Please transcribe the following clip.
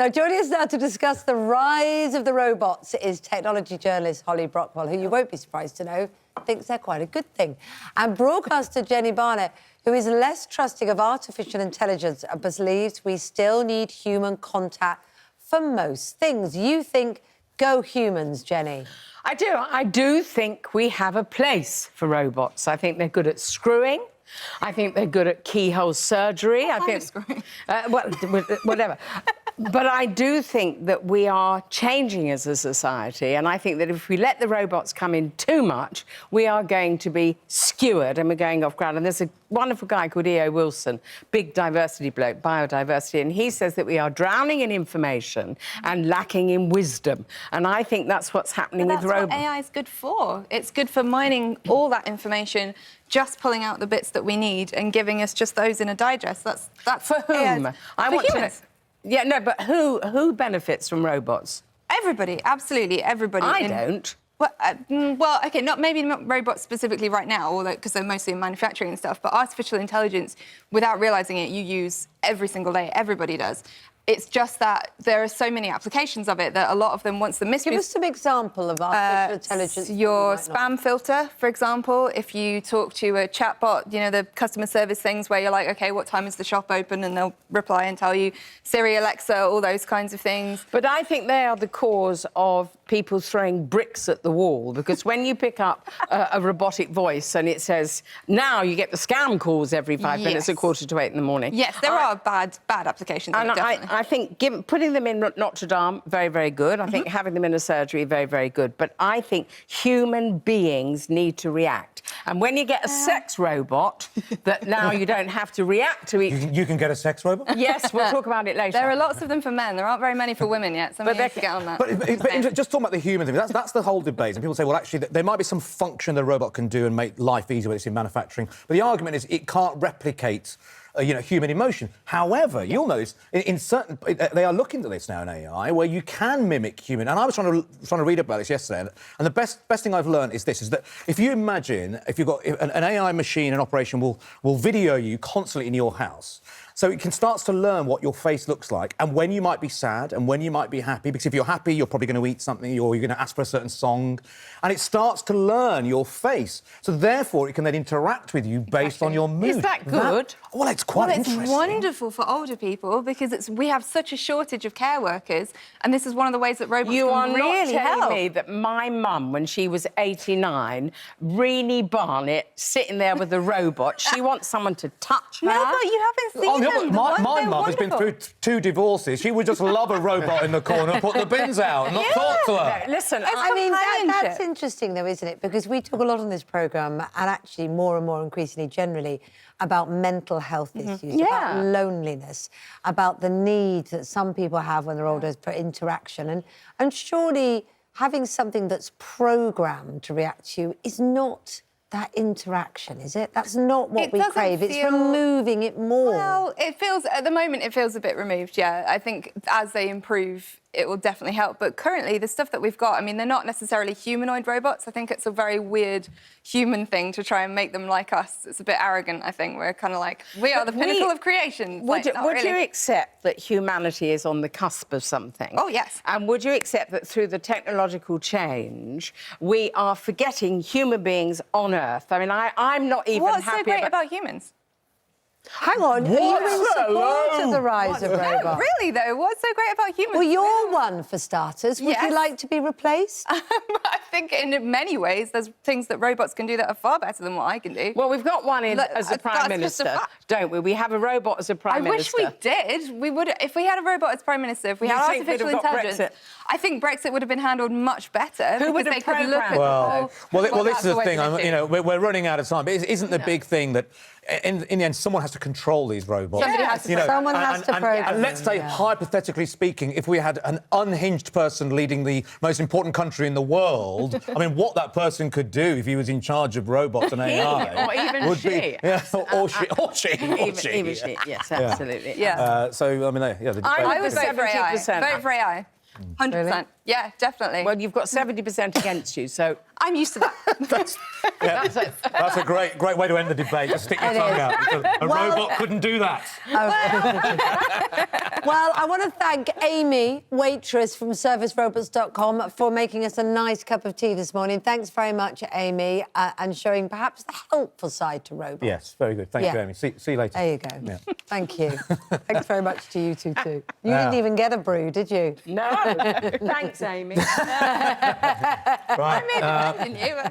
Now, joining us now to discuss the rise of the robots is technology journalist Holly Brockwell, who you won't be surprised to know thinks they're quite a good thing, and broadcaster Jeni Barnett, who is less trusting of artificial intelligence and believes we still need human contact for most things. You think, go humans, Jenny? I do think we have a place for robots. I think they're good at screwing. I think they're good at keyhole surgery. I think screwing. Well, whatever. But I do think that we are changing as a society, and I think that if we let the robots come in too much, we are going to be skewered and we're going off ground. And there's a wonderful guy called E.O. Wilson, big diversity bloke, biodiversity, and he says that we are drowning in information and lacking in wisdom. And I think that's what's happening with robots. That's what AI is good for. It's good for mining all that information, just pulling out the bits that we need and giving us just those in a digest. That's for whom? I want humans. Yeah, no, but who benefits from robots? Everybody, absolutely everybody. I don't. Well, OK, maybe not robots specifically right now, although because they're mostly in manufacturing and stuff, but artificial intelligence, without realising it, you use every single day. Everybody does. It's just that there are so many applications of it that a lot of them, once the mystery... Give us some example of artificial intelligence. Your spam filter, for example. If you talk to a chatbot, you know, the customer service things where you're like, OK, what time is the shop open? And they'll reply and tell you, Siri, Alexa, all those kinds of things. But I think they are the cause of people throwing bricks at the wall, because when you pick up a robotic voice and it says, now you get the scam calls every 5 minutes at 7:45 in the morning. Yes, there are bad applications of it, definitely. I think putting them in Notre-Dame, very, very good. I think having them in a surgery, very, very good. But I think human beings need to react. And when you get a sex robot, that now you don't have to react to each... You can get a sex robot? Yes, we'll talk about it later. There are lots of them for men. There aren't very many for women yet. Somebody needs to get on that. But just talking about the human thing, that's the whole debate. And people say, well, actually, there might be some function the robot can do and make life easier when it's in manufacturing. But the argument is it can't replicate human emotion. However, you'll notice in certain... They are looking at this now in AI, where you can mimic human... And I was trying to read about this yesterday, and the best thing I've learned is this, is that if you imagine, if you've got an AI machine in operation will video you constantly in your house, so it starts to learn what your face looks like and when you might be sad and when you might be happy, because if you're happy, you're probably going to eat something or you're going to ask for a certain song, and it starts to learn your face. So, therefore, it can then interact with you based on your mood. Is that good? Well, it's quite interesting. It's wonderful for older people because we have such a shortage of care workers, and this is one of the ways that robots can really help. You are not telling me that my mum, when she was 89, Reid Barnett, sitting there with a robot, she wants someone to touch her? No, but you haven't seen them. My mum has been through 2 divorces. She would just love a robot in the corner and put the bins out and not talk to her. No, listen, I mean, that's interesting, though, isn't it? Because we talk a lot on this programme, and actually more and more increasingly generally, about mental health issues, about loneliness, about the need that some people have when they're older for interaction. And surely having something that's programmed to react to you is not that interaction, is it? That's not what we crave. It's removing it more. Well, it feels... At the moment, it feels a bit removed, yeah. I think as they improve, it will definitely help. But currently, the stuff that we've got, I mean, they're not necessarily humanoid robots. I think it's a very weird human thing to try and make them like us. It's a bit arrogant, I think. We're kind of like, we are the pinnacle of creation. Would you accept that humanity is on the cusp of something? Oh, yes. And would you accept that through the technological change, we are forgetting human beings on Earth? I mean, I'm not even happy... What's so great about humans? Hang on, are you in support of the rise of robots? No, really, though. What's so great about humans? Well, you're one, for starters. Would you like to be replaced? I think in many ways there's things that robots can do that are far better than what I can do. Well, we've got one as a Prime Minister, don't we? We have a robot as a Prime Minister. I wish we did. We would... If we had a robot as Prime Minister, if we had artificial intelligence... I think Brexit would have been handled much better. Who would have programmed? Well, this is the thing. We're running out of time. But isn't the big thing that in the end someone has to control these robots? Someone has to program. And let's say, hypothetically speaking, if we had an unhinged person leading the most important country in the world, I mean, what that person could do if he was in charge of robots and AI, or even would she, or she, even she. Yes, absolutely. Yeah. So I mean, the debate. I would vote for AI. Vote for AI. 100%. Really? Yeah, definitely. Well, you've got 70% against you, so... I'm used to that. That's a great way to end the debate. Just stick your tongue out. A robot couldn't do that. Well, I want to thank Amy, waitress from servicerobots.com, for making us a nice cup of tea this morning. Thanks very much, Amy, and showing perhaps the helpful side to robots. Yes, very good. Thank you, Amy. See you later. There you go. Yeah. Thank you. Thanks very much to you two, too. You didn't even get a brew, did you? No. Thanks, Amy. Right. I mean, didn't you?